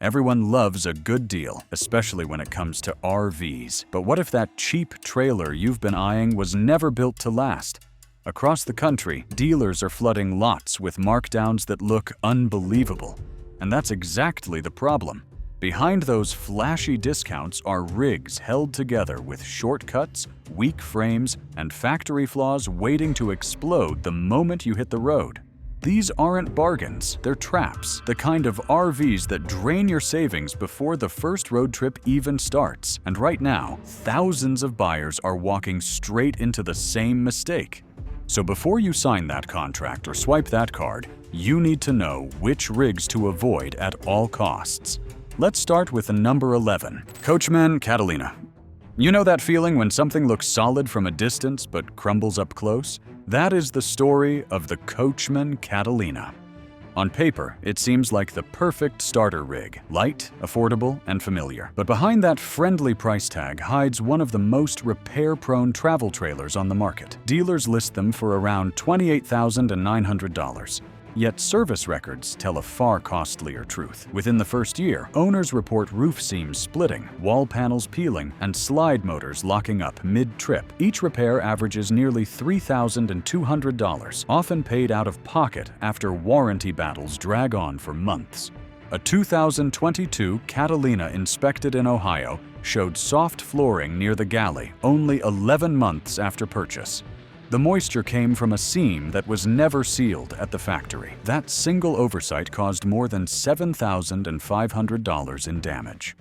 Everyone loves a good deal, especially when it comes to R-vees. But what if that cheap trailer you've been eyeing was never built to last? Across the country, dealers are flooding lots with markdowns that look unbelievable. And that's exactly the problem. Behind those flashy discounts are rigs held together with shortcuts, weak frames, and factory flaws waiting to explode the moment you hit the road. These aren't bargains, they're traps, the kind of R-vees that drain your savings before the first road trip even starts. And right now, thousands of buyers are walking straight into the same mistake. So before you sign that contract or swipe that card, you need to know which rigs to avoid at all costs. Let's start with the number 11, Coachman Catalina. You know that feeling when something looks solid from a distance but crumbles up close? That is the story of the Coachman Catalina. On paper, it seems like the perfect starter rig, light, affordable, and familiar. But behind that friendly price tag hides one of the most repair-prone travel trailers on the market. Dealers list them for around $28,900. Yet service records tell a far costlier truth. Within the first year, owners report roof seams splitting, wall panels peeling, and slide motors locking up mid-trip. Each repair averages nearly $3,200, often paid out of pocket after warranty battles drag on for months. A 2022 Catalina inspected in Ohio showed soft flooring near the galley only 11 months after purchase. The moisture came from a seam that was never sealed at the factory. That single oversight caused more than $7,500 in damage.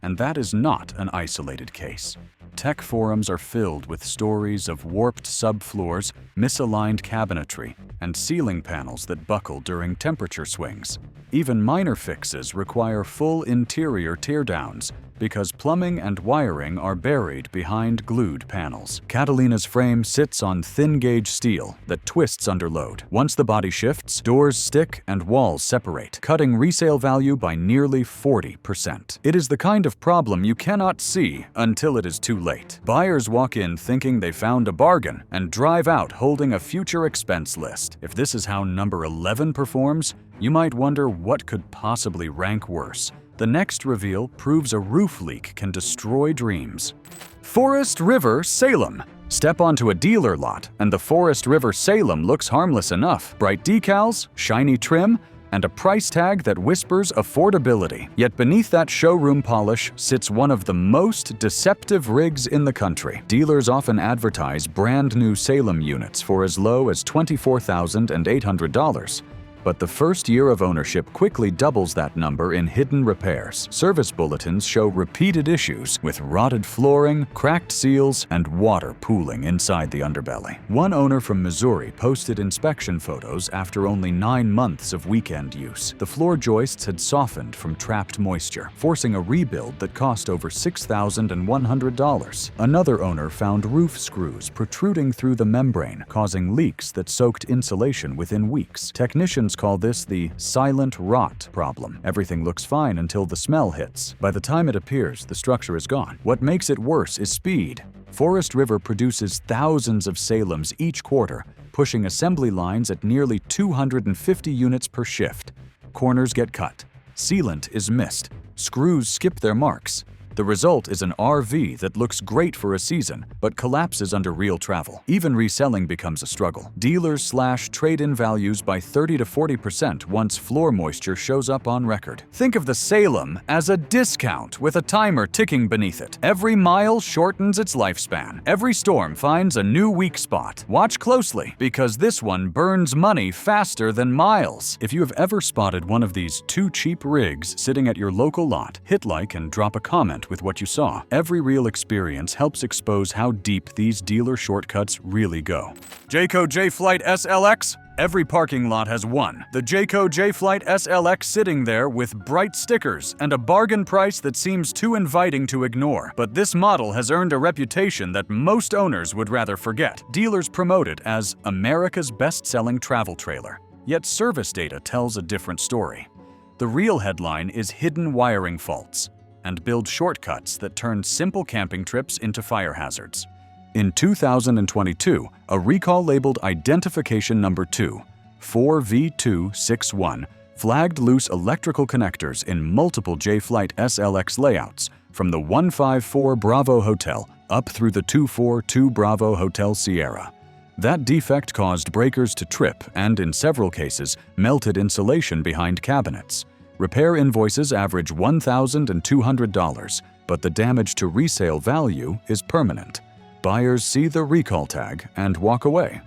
And that is not an isolated case. Tech forums are filled with stories of warped subfloors, misaligned cabinetry, and ceiling panels that buckle during temperature swings. Even minor fixes require full interior teardowns because plumbing and wiring are buried behind glued panels. Catalina's frame sits on thin-gauge steel that twists under load. Once the body shifts, doors stick and walls separate, cutting resale value by nearly 40%. It is the kind of problem you cannot see until it is too late. Buyers walk in thinking they found a bargain and drive out holding a future expense list. If this is how number 11 performs, you might wonder what could possibly rank worse. The next reveal proves a roof leak can destroy dreams. Forest River Salem. Step onto a dealer lot, and the Forest River Salem looks harmless enough. Bright decals, shiny trim, and a price tag that whispers affordability. Yet beneath that showroom polish sits one of the most deceptive rigs in the country. Dealers often advertise brand new Salem units for as low as $24,800. But the first year of ownership quickly doubles that number in hidden repairs. Service bulletins show repeated issues with rotted flooring, cracked seals, and water pooling inside the underbelly. One owner from Missouri posted inspection photos after only 9 months of weekend use. The floor joists had softened from trapped moisture, forcing a rebuild that cost over $6,100. Another owner found roof screws protruding through the membrane, causing leaks that soaked insulation within weeks. Technicians call this the silent rot problem. Everything looks fine until the smell hits. By the time it appears, the structure is gone. What makes it worse is speed. Forest River produces thousands of Salems each quarter, pushing assembly lines at nearly 250 units per shift. Corners get cut. Sealant is missed. Screws skip their marks. The result is an R-V that looks great for a season, but collapses under real travel. Even reselling becomes a struggle. Dealers slash trade-in values by 30 to 40% once floor moisture shows up on record. Think of the Salem as a discount with a timer ticking beneath it. Every mile shortens its lifespan. Every storm finds a new weak spot. Watch closely, because this one burns money faster than miles. If you have ever spotted one of these too cheap rigs sitting at your local lot, hit like and drop a comment with what you saw. Every real experience helps expose how deep these dealer shortcuts really go. Jayco JFlight SLX? Every parking lot has one. The Jayco JFlight SLX sitting there with bright stickers and a bargain price that seems too inviting to ignore. But this model has earned a reputation that most owners would rather forget. Dealers promote it as America's best-selling travel trailer. Yet service data tells a different story. The real headline is hidden wiring faults and build shortcuts that turn simple camping trips into fire hazards. In 2022, a recall labeled Identification Number 2, 4V261, Flagged loose electrical connectors in multiple JFlight SLX layouts, from the 154 Bravo Hotel up through the 242 Bravo Hotel Sierra. That defect caused breakers to trip and, in several cases, melted insulation behind cabinets. Repair invoices average $1,200, but the damage to resale value is permanent. Buyers see the recall tag and walk away.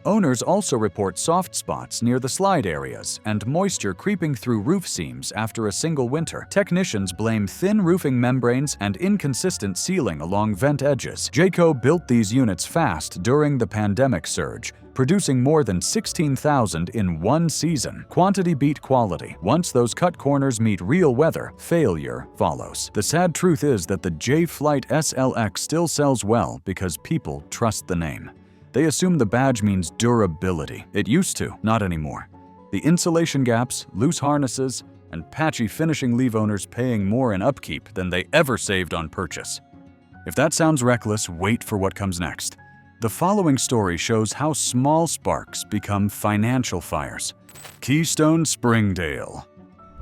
Owners also report soft spots near the slide areas and moisture creeping through roof seams after a single winter. Technicians blame thin roofing membranes and inconsistent sealing along vent edges. Jayco built these units fast during the pandemic surge, producing more than 16,000 in one season. Quantity beat quality. Once those cut corners meet real weather, failure follows. The sad truth is that the JFlight SLX still sells well because people trust the name. They assume the badge means durability. It used to, not anymore. The insulation gaps, loose harnesses, and patchy finishing leave owners paying more in upkeep than they ever saved on purchase. If that sounds reckless, wait for what comes next. The following story shows how small sparks become financial fires. Keystone Springdale.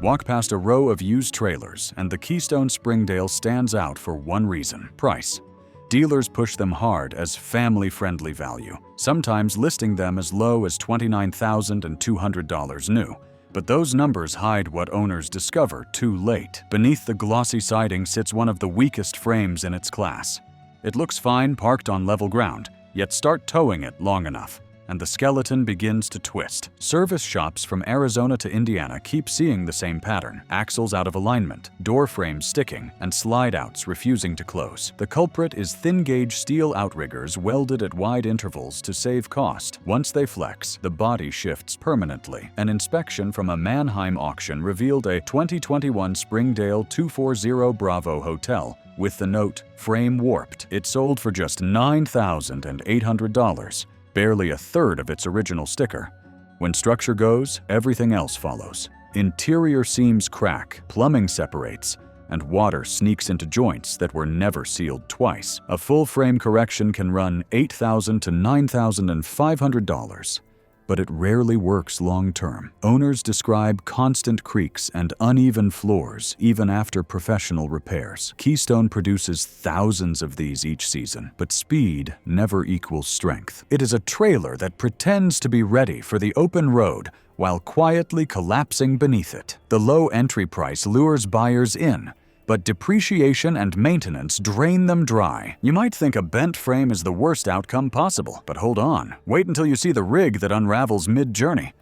Walk past a row of used trailers, and the Keystone Springdale stands out for one reason: price. Dealers push them hard as family-friendly value, sometimes listing them as low as $29,200 new. But those numbers hide what owners discover too late. Beneath the glossy siding sits one of the weakest frames in its class. It looks fine parked on level ground, yet start towing it long enough, and the skeleton begins to twist. Service shops from Arizona to Indiana keep seeing the same pattern: axles out of alignment, door frames sticking, and slide-outs refusing to close. The culprit is thin-gauge steel outriggers welded at wide intervals to save cost. Once they flex, the body shifts permanently. An inspection from a Mannheim auction revealed a 2021 Springdale 240 Bravo Hotel with the note, "Frame warped." It sold for just $9,800. Barely a third of its original sticker. When structure goes, everything else follows. Interior seams crack, plumbing separates, and water sneaks into joints that were never sealed twice. A full frame correction can run $8,000 to $9,500, but it rarely works long-term. Owners describe constant creaks and uneven floors even after professional repairs. Keystone produces thousands of these each season, but speed never equals strength. It is a trailer that pretends to be ready for the open road while quietly collapsing beneath it. The low entry price lures buyers in, but depreciation and maintenance drain them dry. You might think a bent frame is the worst outcome possible, but hold on. Wait until you see the rig that unravels mid-journey.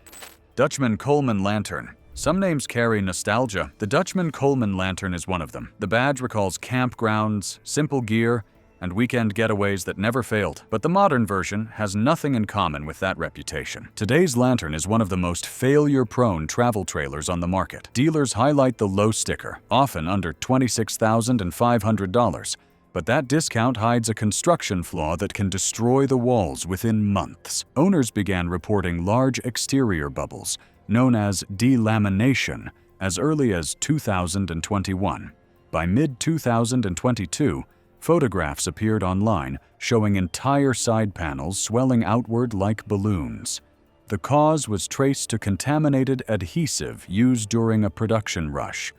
Dutchman Coleman Lantern. Some names carry nostalgia. The Dutchman Coleman Lantern is one of them. The badge recalls campgrounds, simple gear, and weekend getaways that never failed. But the modern version has nothing in common with that reputation. Today's Lantern is one of the most failure-prone travel trailers on the market. Dealers highlight the low sticker, often under $26,500, but that discount hides a construction flaw that can destroy the walls within months. Owners began reporting large exterior bubbles, known as delamination, as early as 2021. By mid-2022, photographs appeared online showing entire side panels swelling outward like balloons. The cause was traced to contaminated adhesive used during a production rush.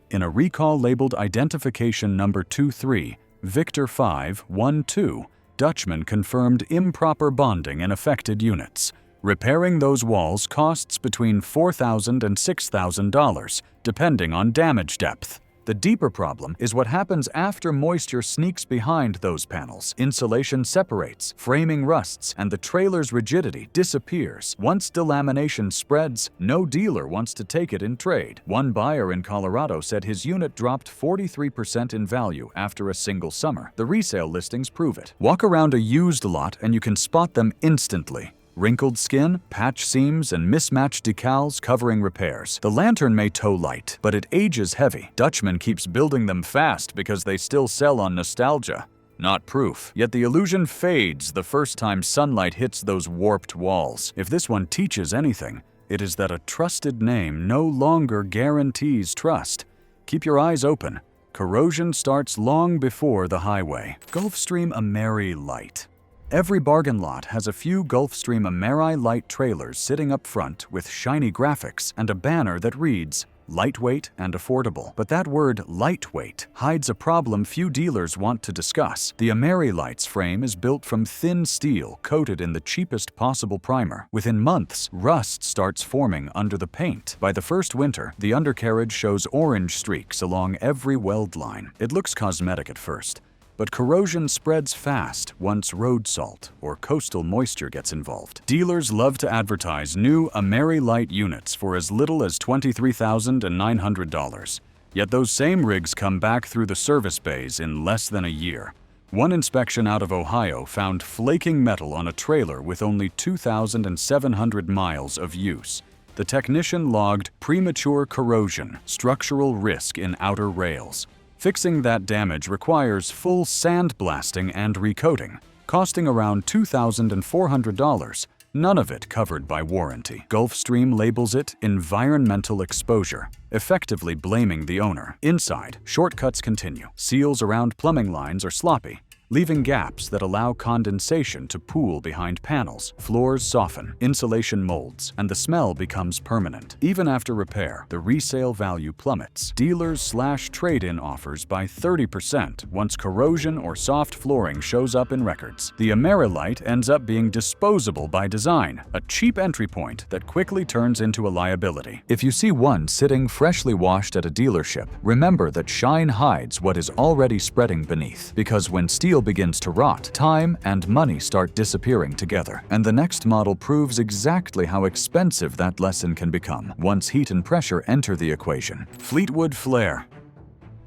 In a recall labeled identification number 23, Victor 512, Dutchman confirmed improper bonding in affected units. Repairing those walls costs between $4,000 and $6,000, depending on damage depth. The deeper problem is what happens after moisture sneaks behind those panels. Insulation separates, framing rusts, and the trailer's rigidity disappears. Once delamination spreads, no dealer wants to take it in trade. One buyer in Colorado said his unit dropped 43% in value after a single summer. The resale listings prove it. Walk around a used lot and you can spot them instantly. Wrinkled skin, patch seams, and mismatched decals covering repairs. The Lantern may tow light, but it ages heavy. Dutchman keeps building them fast because they still sell on nostalgia, not proof. Yet the illusion fades the first time sunlight hits those warped walls. If this one teaches anything, it is that a trusted name no longer guarantees trust. Keep your eyes open. Corrosion starts long before the highway. Gulfstream Ameri-Lite. Every bargain lot has a few Gulfstream Ameri-Lite trailers sitting up front with shiny graphics and a banner that reads, "Lightweight and affordable." But that word lightweight hides a problem few dealers want to discuss. The Ameri-Lite's frame is built from thin steel coated in the cheapest possible primer. Within months, rust starts forming under the paint. By the first winter, the undercarriage shows orange streaks along every weld line. It looks cosmetic at first, but corrosion spreads fast once road salt or coastal moisture gets involved. Dealers love to advertise new Ameri-Lite units for as little as $23,900. Yet those same rigs come back through the service bays in less than a year. One inspection out of Ohio found flaking metal on a trailer with only 2,700 miles of use. The technician logged premature corrosion, structural risk in outer rails. Fixing that damage requires full sandblasting and recoating, costing around $2,400, none of it covered by warranty. Gulfstream labels it environmental exposure, effectively blaming the owner. Inside, shortcuts continue. Seals around plumbing lines are sloppy, leaving gaps that allow condensation to pool behind panels. Floors soften, insulation molds, and the smell becomes permanent. Even after repair, the resale value plummets. Dealers slash trade-in offers by 30% once corrosion or soft flooring shows up in records. The Ameri-Lite ends up being disposable by design, a cheap entry point that quickly turns into a liability. If you see one sitting freshly washed at a dealership, remember that shine hides what is already spreading beneath, because when steel begins to rot, time and money start disappearing together. And the next model proves exactly how expensive that lesson can become once heat and pressure enter the equation. Fleetwood Flare.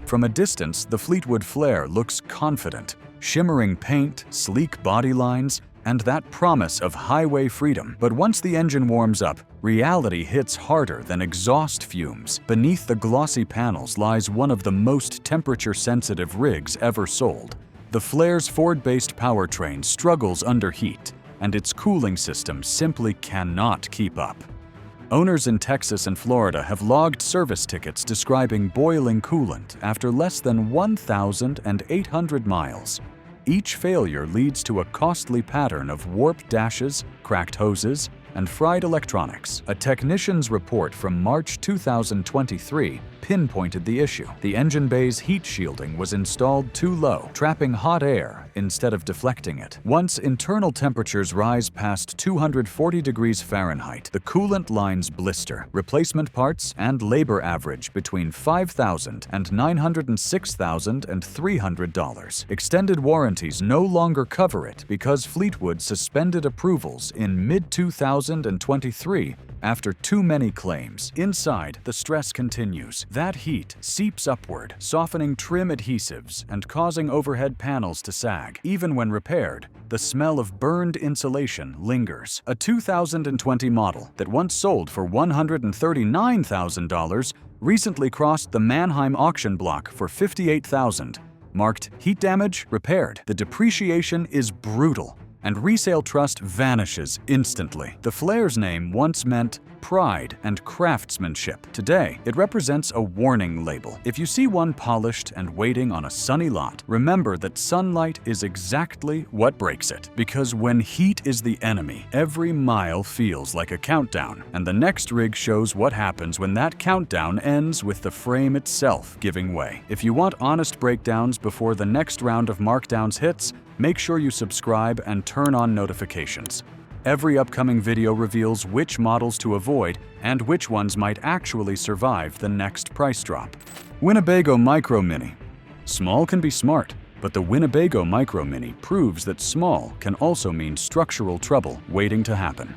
From a distance, the Fleetwood Flare looks confident. Shimmering paint, sleek body lines, and that promise of highway freedom. But once the engine warms up, reality hits harder than exhaust fumes. Beneath the glossy panels lies one of the most temperature-sensitive rigs ever sold. The Flare's Ford-based powertrain struggles under heat, and its cooling system simply cannot keep up. Owners in Texas and Florida have logged service tickets describing boiling coolant after less than 1,800 miles. Each failure leads to a costly pattern of warped dashes, cracked hoses, and fried electronics. A technician's report from March 2023 pinpointed the issue. The engine bay's heat shielding was installed too low, trapping hot air instead of deflecting it. Once internal temperatures rise past 240 degrees Fahrenheit, the coolant lines blister. Replacement parts and labor average between $5,000 and $906,300. Extended warranties no longer cover it because Fleetwood suspended approvals in mid-2023 after too many claims. Inside, the stress continues. That heat seeps upward, softening trim adhesives and causing overhead panels to sag. Even when repaired, the smell of burned insulation lingers. A 2020 model that once sold for $139,000 recently crossed the Mannheim auction block for $58,000. Marked heat damage repaired. The depreciation is brutal, and resale trust vanishes instantly. The Flare's name once meant pride and craftsmanship. Today, it represents a warning label. If you see one polished and waiting on a sunny lot, remember that sunlight is exactly what breaks it. Because when heat is the enemy, every mile feels like a countdown, and the next rig shows what happens when that countdown ends with the frame itself giving way. If you want honest breakdowns before the next round of markdowns hits, make sure you subscribe and turn on notifications. Every upcoming video reveals which models to avoid and which ones might actually survive the next price drop. Winnebago Micro Mini. Small can be smart, but the Winnebago Micro Mini proves that small can also mean structural trouble waiting to happen.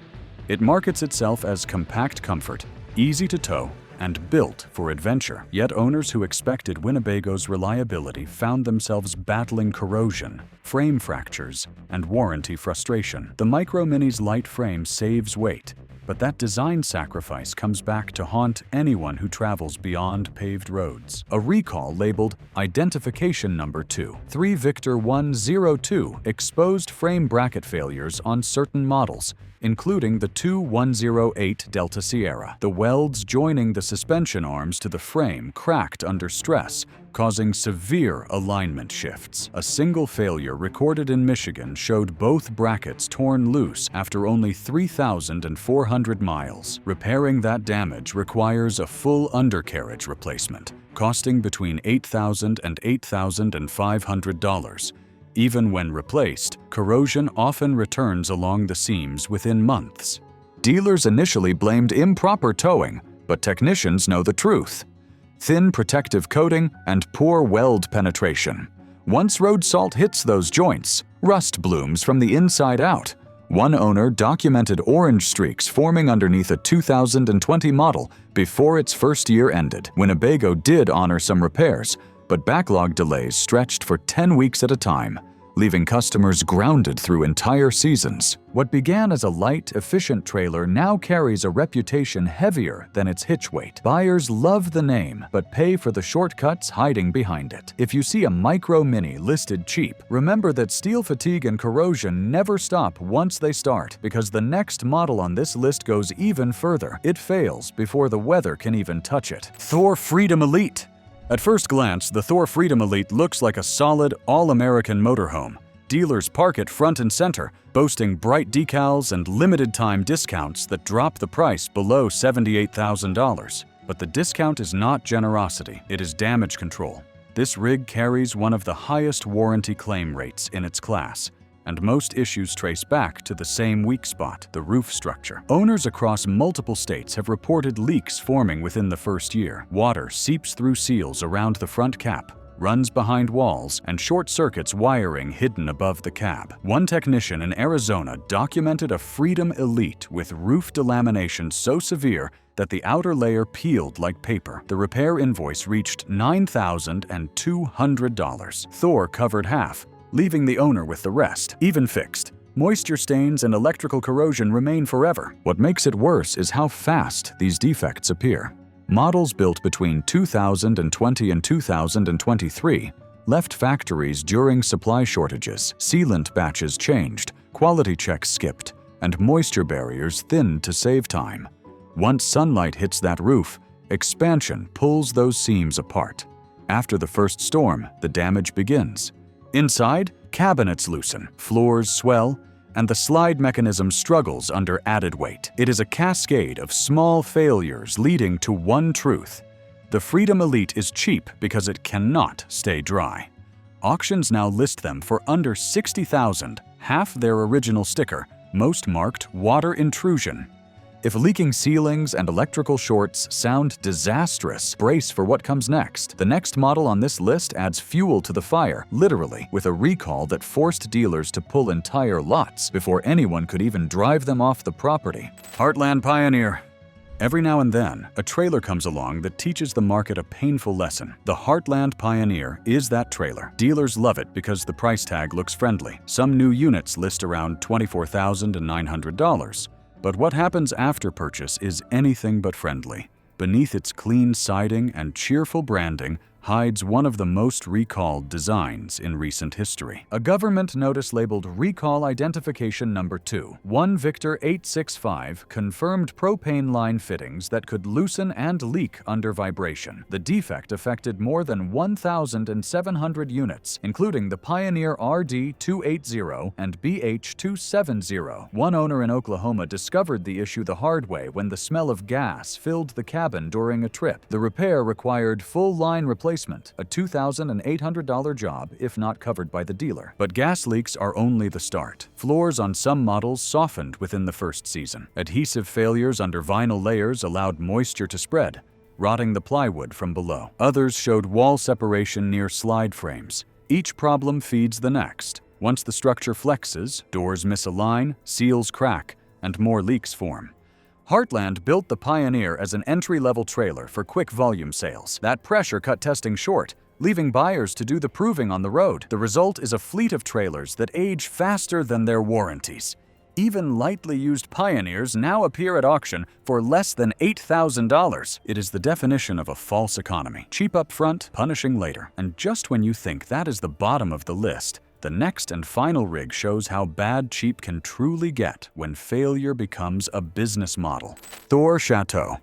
It markets itself as compact comfort, easy to tow, and built for adventure. Yet owners who expected Winnebago's reliability found themselves battling corrosion, frame fractures, and warranty frustration. The Micro Mini's light frame saves weight, but that design sacrifice comes back to haunt anyone who travels beyond paved roads. A recall labeled Identification Number 2, 3 Victor 102 exposed frame bracket failures on certain models, including the 2108 Delta Sierra. The welds joining the suspension arms to the frame cracked under stress, causing severe alignment shifts. A single failure recorded in Michigan showed both brackets torn loose after only 3,400 miles. Repairing that damage requires a full undercarriage replacement, costing between $8,000 and $8,500. Even when replaced, corrosion often returns along the seams within months. Dealers initially blamed improper towing, but technicians know the truth: thin protective coating and poor weld penetration. Once road salt hits those joints, rust blooms from the inside out. One owner documented orange streaks forming underneath a 2020 model before its first year ended. Winnebago did honor some repairs, but backlog delays stretched for 10 weeks at a time, leaving customers grounded through entire seasons. What began as a light, efficient trailer now carries a reputation heavier than its hitch weight. Buyers love the name, but pay for the shortcuts hiding behind it. If you see a Micro Mini listed cheap, remember that steel fatigue and corrosion never stop once they start, because the next model on this list goes even further. It fails before the weather can even touch it. Thor Freedom Elite. At first glance, the Thor Freedom Elite looks like a solid, all-American motorhome. Dealers park it front and center, boasting bright decals and limited-time discounts that drop the price below $78,000. But the discount is not generosity, it is damage control. This rig carries one of the highest warranty claim rates in its class, and most issues trace back to the same weak spot, the roof structure. Owners across multiple states have reported leaks forming within the first year. Water seeps through seals around the front cap, runs behind walls, and short-circuits wiring hidden above the cab. One technician in Arizona documented a Freedom Elite with roof delamination so severe that the outer layer peeled like paper. The repair invoice reached $9,200. Thor covered half, leaving the owner with the rest. Even fixed, moisture stains and electrical corrosion remain forever. What makes it worse is how fast these defects appear. Models built between 2020 and 2023 left factories during supply shortages, sealant batches changed, quality checks skipped, and moisture barriers thinned to save time. Once sunlight hits that roof, expansion pulls those seams apart. After the first storm, the damage begins. Inside, cabinets loosen, floors swell, and the slide mechanism struggles under added weight. It is a cascade of small failures leading to one truth: the Freedom Elite is cheap because it cannot stay dry. Auctions now list them for under $60,000, half their original sticker, most marked water intrusion. If leaking ceilings and electrical shorts sound disastrous, brace for what comes next. The next model on this list adds fuel to the fire, literally, with a recall that forced dealers to pull entire lots before anyone could even drive them off the property. Heartland Pioneer. Every now and then, a trailer comes along that teaches the market a painful lesson. The Heartland Pioneer is that trailer. Dealers love it because the price tag looks friendly. Some new units list around $24,900. But what happens after purchase is anything but friendly. Beneath its clean siding and cheerful branding hides one of the most recalled designs in recent history. A government notice labeled Recall Identification Number 2. 1 Victor 865 confirmed propane line fittings that could loosen and leak under vibration. The defect affected more than 1,700 units, including the Pioneer RD280 and BH270. One owner in Oklahoma discovered the issue the hard way when the smell of gas filled the cabin during a trip. The repair required full line replacement, a $2,800 job if not covered by the dealer. But gas leaks are only the start. Floors on some models softened within the first season. Adhesive failures under vinyl layers allowed moisture to spread, rotting the plywood from below. Others showed wall separation near slide frames. Each problem feeds the next. Once the structure flexes, doors misalign, seals crack, and more leaks form. Heartland built the Pioneer as an entry-level trailer for quick volume sales. That pressure cut testing short, leaving buyers to do the proving on the road. The result is a fleet of trailers that age faster than their warranties. Even lightly used Pioneers now appear at auction for less than $8,000. It is the definition of a false economy. Cheap up front, punishing later. And just when you think that is the bottom of the list, the next and final rig shows how bad cheap can truly get when failure becomes a business model. Thor Chateau.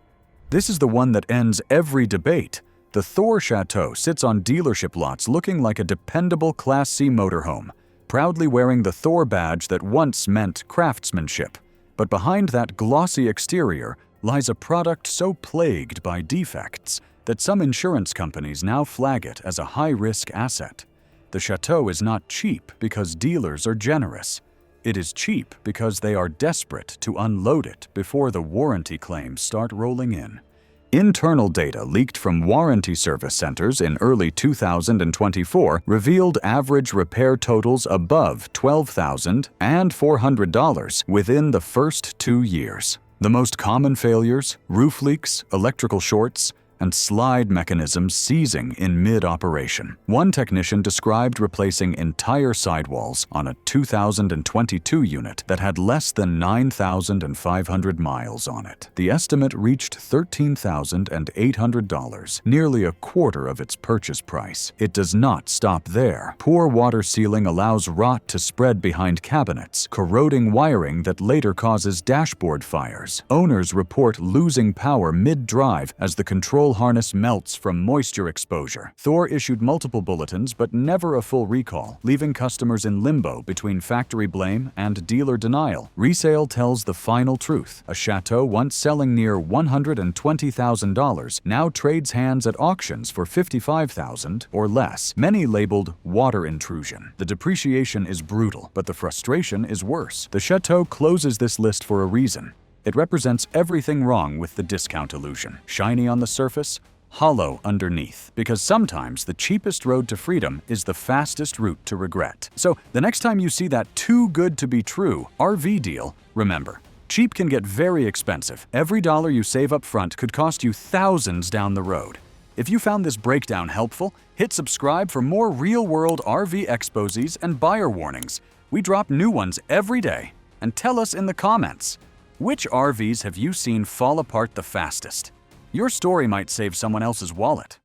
This is the one that ends every debate. The Thor Chateau sits on dealership lots looking like a dependable Class C motorhome, proudly wearing the Thor badge that once meant craftsmanship. But behind that glossy exterior lies a product so plagued by defects that some insurance companies now flag it as a high-risk asset. The Chateau is not cheap because dealers are generous. It is cheap because they are desperate to unload it before the warranty claims start rolling in. Internal data leaked from warranty service centers in early 2024 revealed average repair totals above $12,000 and $400 within the first 2 years. The most common failures: roof leaks, electrical shorts, and slide mechanisms seizing in mid-operation. One technician described replacing entire sidewalls on a 2022 unit that had less than 9,500 miles on it. The estimate reached $13,800, nearly a quarter of its purchase price. It does not stop there. Poor water sealing allows rot to spread behind cabinets, corroding wiring that later causes dashboard fires. Owners report losing power mid-drive as the control harness melts from moisture exposure. Thor issued multiple bulletins but never a full recall, leaving customers in limbo between factory blame and dealer denial. Resale tells the final truth. A Chateau once selling near $120,000 now trades hands at auctions for $55,000 or less, many labeled water intrusion. The depreciation is brutal, but the frustration is worse. The Chateau closes this list for a reason. It represents everything wrong with the discount illusion. Shiny on the surface, hollow underneath. Because sometimes the cheapest road to freedom is the fastest route to regret. So the next time you see that too good to be true RV deal, remember, cheap can get very expensive. Every dollar you save up front could cost you thousands down the road. If you found this breakdown helpful, hit subscribe for more real-world RV exposés and buyer warnings. We drop new ones every day. And tell us in the comments, which RVs have you seen fall apart the fastest? Your story might save someone else's wallet.